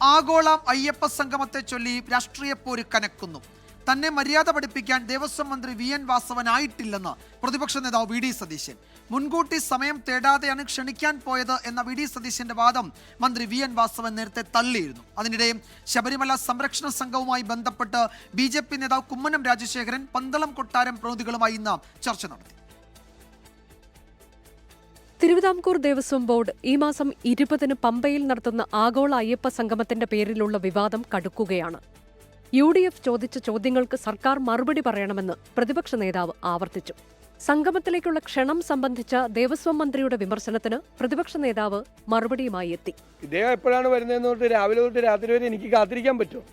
ആഗോള അയ്യപ്പ സംഗമത്തെ ചൊല്ലി രാഷ്ട്രീയ പോര് കനക്കുന്നു. തന്നെ മര്യാദ പഠിപ്പിക്കാൻ ദേവസ്വം മന്ത്രി VN വാസവനായിട്ടില്ലെന്ന് പ്രതിപക്ഷ നേതാവ് VD സതീശൻ. മുൻകൂട്ടി സമയം തേടാതെയാണ് ക്ഷണിക്കാൻ പോയത് എന്ന VD സതീശന്റെ വാദം മന്ത്രി VN വാസവൻ നേരത്തെ തള്ളിയിരുന്നു. അതിനിടെ ശബരിമല സംരക്ഷണ സംഘവുമായി ബന്ധപ്പെട്ട് BJP നേതാവ് കുമ്മനം രാജശേഖരൻ പന്തളം കൊട്ടാരം പ്രതിനിധികളുമായി ഇന്ന് ചർച്ച നടത്തി. തിരുവിതാംകൂർ ദേവസ്വം ബോർഡ് ഈ മാസം 20-ന് പമ്പയിൽ നടത്തുന്ന ആഗോള അയ്യപ്പ സംഗമത്തിന്റെ പേരിലുള്ള വിവാദം കടുക്കുകയാണ്. UDF ചോദിച്ച ചോദ്യങ്ങൾക്ക് സർക്കാർ മറുപടി പറയണമെന്ന് പ്രതിപക്ഷ നേതാവ് ആവർത്തിച്ചു. സംഗമത്തിലേക്കുള്ള ക്ഷണം സംബന്ധിച്ച ദേവസ്വം മന്ത്രിയുടെ വിമർശനത്തിന് പ്രതിപക്ഷ നേതാവ് മറുപടിയുമായി എത്തി. ഇദ്ദേഹം എപ്പോഴാണ് വരുന്നതെന്ന് തൊട്ട് രാവിലെ തൊട്ട് രാത്രി വരെ എനിക്ക് കാത്തിരിക്കാൻ പറ്റുമോ?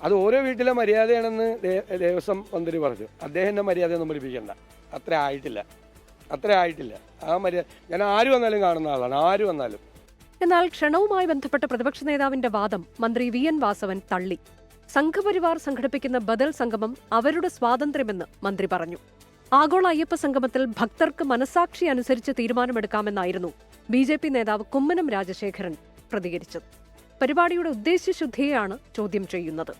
അത് ഓരോ വീട്ടിലെ മര്യാദയാണെന്ന് ദേവസ്വം മന്ത്രി പറഞ്ഞു. അദ്ദേഹത്തിന്റെ മര്യാദയൊന്നും പഠിപ്പിക്കണ്ട. അത്ര ആയിട്ടില്ല. ആ മര്യാദ ഞാൻ ആര് വന്നാലും കാണുന്ന ആളാണ്, ആര് വന്നാലും. എന്നാൽ ക്ഷണവുമായി ബന്ധപ്പെട്ട പ്രതിപക്ഷ നേതാവിന്റെ വാദം മന്ത്രി VN വാസവൻ തള്ളി. സംഘപരിവാർ സംഘടിപ്പിക്കുന്ന ബദൽ സംഗമം അവരുടെ സ്വാതന്ത്ര്യമെന്ന് മന്ത്രി പറഞ്ഞു. ആഗോള അയ്യപ്പ സംഗമത്തിൽ ഭക്തർക്ക് മനസാക്ഷി അനുസരിച്ച് തീരുമാനമെടുക്കാമെന്നായിരുന്നു BJP നേതാവ് കുമ്മനം രാജശേഖരൻ പ്രതികരിച്ചത്. പരിപാടിയുടെ ഉദ്ദേശ്യശുദ്ധിയെയാണ് ചോദ്യം ചെയ്യുന്നത്.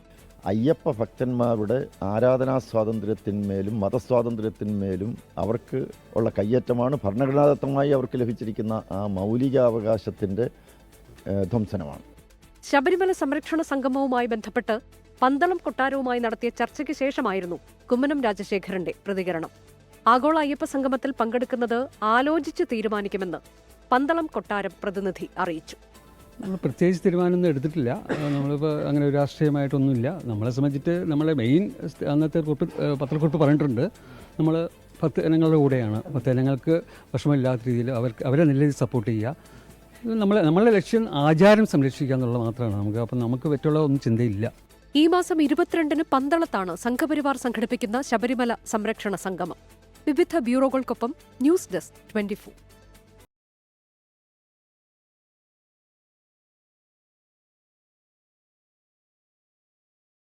അയ്യപ്പ ഭക്തന്മാരുടെ ആരാധനാ സ്വാതന്ത്ര്യത്തിന്മേലും മതസ്വാതന്ത്ര്യത്തിന്മേലും അവർക്ക് ഉള്ള കയ്യേറ്റമാണ് ഭരണഘടനാദത്തമായി അവർക്ക് ലഭിച്ചിരിക്കുന്ന ആ മൗലികാവകാശത്തിൻ്റെ ധ്വംസനമാണ്. ശബരിമല സംരക്ഷണ സംഗമവുമായി ബന്ധപ്പെട്ട് പന്തളം കൊട്ടാരവുമായി നടത്തിയ ചർച്ചയ്ക്ക് ശേഷമായിരുന്നു കുമ്മനം രാജശേഖരന്റെ പ്രതികരണം. ആഗോള അയ്യപ്പ സംഗമത്തിൽ പങ്കെടുക്കുന്നത് ആലോചിച്ച് തീരുമാനിക്കുമെന്ന് പന്തളം കൊട്ടാരം പ്രതിനിധി അറിയിച്ചു. നമ്മൾ പ്രത്യേകിച്ച് തീരുമാനമൊന്നും എടുത്തിട്ടില്ല. നമ്മളിപ്പോൾ അങ്ങനെ ഒരു രാഷ്ട്രീയമായിട്ടൊന്നുമില്ല. നമ്മളെ സംബന്ധിച്ചിട്ട് നമ്മളെ മെയിൻ അന്നത്തെ പത്രക്കുറിപ്പ് പറഞ്ഞിട്ടുണ്ട്, നമ്മൾ ഭക്തജനങ്ങളുടെ കൂടെയാണ്. ഭക്തജനങ്ങൾക്ക് വിഷമമില്ലാത്ത രീതിയിൽ അവരെ നല്ല രീതിയിൽ സപ്പോർട്ട് ചെയ്യുക. നമ്മളെ ലക്ഷ്യം ആചാരം സംരക്ഷിക്കുക എന്നുള്ളത് മാത്രമാണ് നമുക്ക്. അപ്പം നമുക്ക് പറ്റുള്ള ഒന്നും ചിന്തയില്ല. ഈ മാസം 22-ന് പന്തളത്താണ് സംഘപരിവാർ സംഘടിപ്പിക്കുന്ന ശബരിമല സംരക്ഷണ സംഗമം. വിവിധ ബ്യൂറോകൾക്കൊപ്പം ന്യൂസ് ഡെസ്ക് 24.